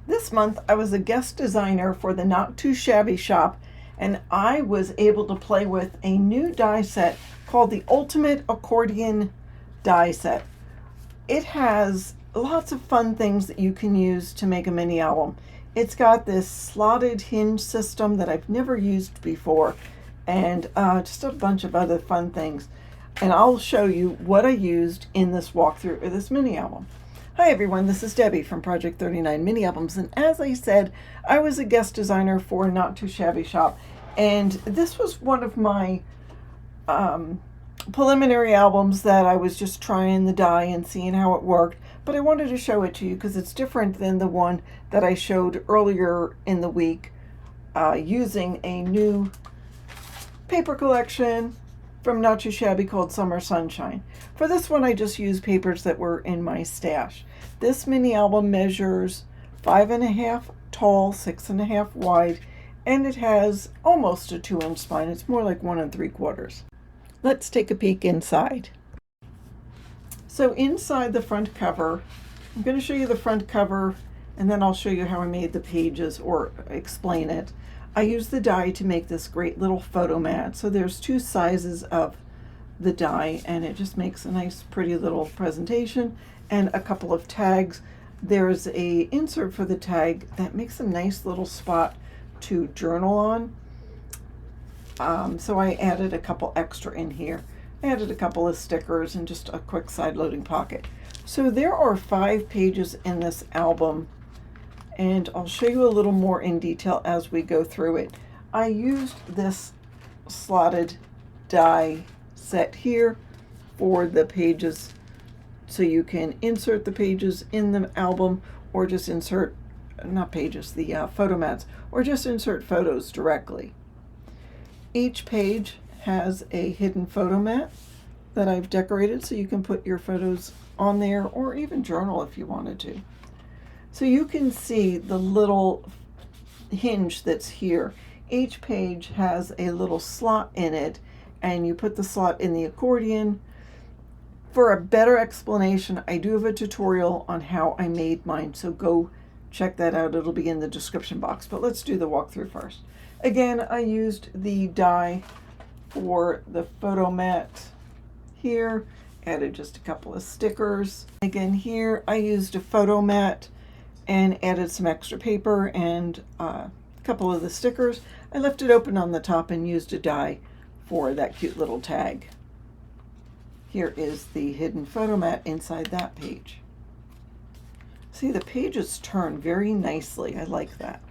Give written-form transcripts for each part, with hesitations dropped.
This month I was a guest designer for the Not2Shabby shop, and I was able to play with a new die set called the Ultimate Accordion die set. It has lots of fun things that you can use to make a mini album. It's got this slotted hinge system that I've never used before, and just a bunch of other fun things. And I'll show you what I used in this walkthrough of this mini album. Hi everyone, this is Debbie from Project 39 Mini Albums, and as I said, I was a guest designer for Not2Shabby shop, and this was one of my preliminary albums that I was just trying the die and seeing how it worked, but I wanted to show it to you because it's different than the one that I showed earlier in the week using a new paper collection from Not2Shabby called Summer Sunshine. For this one, I just used papers that were in my stash. This mini album measures 5.5 tall, 6.5 wide, and it has almost a 2-inch spine. It's more like 1 3/4. Let's take a peek inside. So inside the front cover, I'm going to show you the front cover, and then I'll show you how I made the pages or explain it. I used the die to make this great little photo mat. So there's 2 sizes of the die, and it just makes a nice pretty little presentation, and a couple of tags. There's a insert for the tag that makes a nice little spot to journal on. So I added a couple extra in here. I added a couple of stickers and just a quick side loading pocket. So there are 5 pages in this album, and I'll show you a little more in detail as we go through it. I used this slotted die set here for the pages, so you can insert the pages in the album, or just insert, not pages, the photo mats, or just insert photos directly. Each page has a hidden photo mat that I've decorated so you can put your photos on there, or even journal if you wanted to. So you can see the little hinge that's here. Each page has a little slot in it, and you put the slot in the accordion. For a better explanation, I do have a tutorial on how I made mine, so go check that out. It'll be in the description box, but let's do the walkthrough first. Again, I used the die for the photo mat here, added just a couple of stickers. Again, here I used a photo mat and added some extra paper and a couple of the stickers. I left it open on the top and used a die for that cute little tag. Here is the hidden photo mat inside that page. See, the pages turn very nicely. I like that.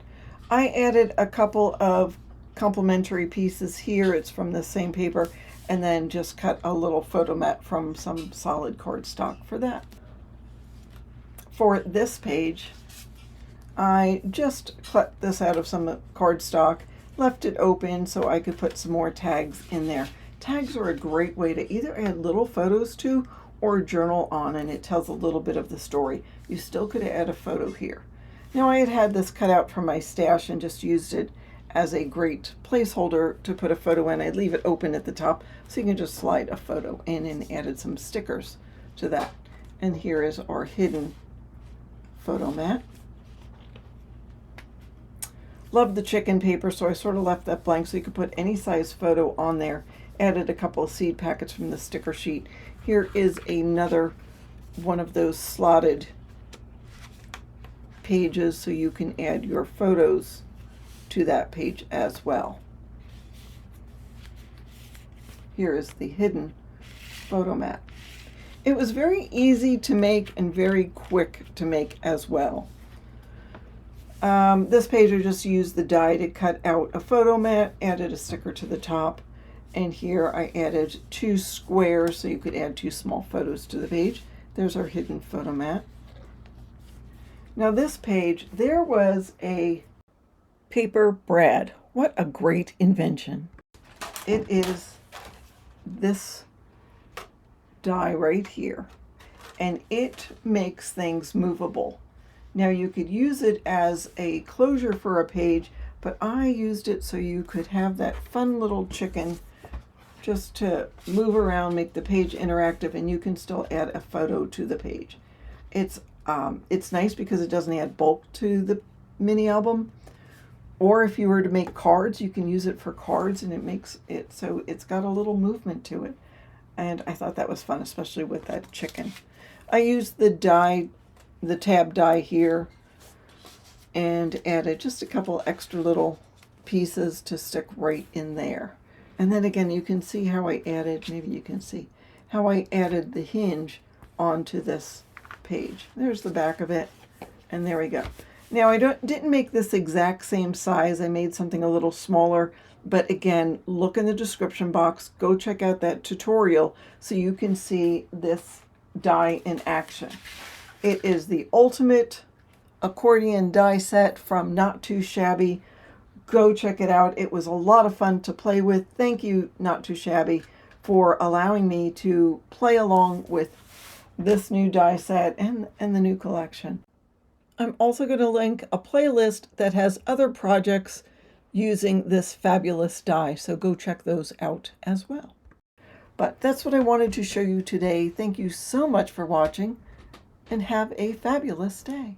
I added a couple of complementary pieces here. It's from the same paper, and then just cut a little photo mat from some solid cardstock for that. For this page, I just cut this out of some cardstock, left it open so I could put some more tags in there. Tags are a great way to either add little photos to or journal on, and it tells a little bit of the story. You still could add a photo here. Now, I had this cut out from my stash and just used it as a great placeholder to put a photo in. I'd leave it open at the top so you can just slide a photo in, and added some stickers to that. And here is our hidden photo mat. Love the chicken paper, so I sort of left that blank so you could put any size photo on there. Added a couple of seed packets from the sticker sheet. Here is another one of those slotted pages so you can add your photos to that page as well. Here is the hidden photo mat. It was very easy to make and very quick to make as well. This page I just used the die to cut out a photo mat, added a sticker to the top, and here I added 2 squares so you could add 2 small photos to the page. There's our hidden photo mat. Now this page, there was a paper brad. What a great invention. It is this die right here, and it makes things movable. Now you could use it as a closure for a page, but I used it so you could have that fun little chicken just to move around, make the page interactive, and you can still add a photo to the page. It's It's nice because it doesn't add bulk to the mini album. Or if you were to make cards, you can use it for cards, and it makes it so it's got a little movement to it. And I thought that was fun, especially with that chicken. I used the die, the tab die here, and added just a couple extra little pieces to stick right in there. And then again, you can see how I added, maybe you can see how I added the hinge onto this page. There's the back of it, and there we go. Now I didn't make this exact same size. I made something a little smaller, but again, look in the description box. Go check out that tutorial so you can see this die in action. It is the ultimate accordion die set from Not2Shabby. Go check it out. It was a lot of fun to play with. Thank you, Not2Shabby, for allowing me to play along with this new die set and the new collection. I'm also going to link a playlist that has other projects using this fabulous die, so go check those out as well. But that's what I wanted to show you today. Thank you so much for watching, and have a fabulous day.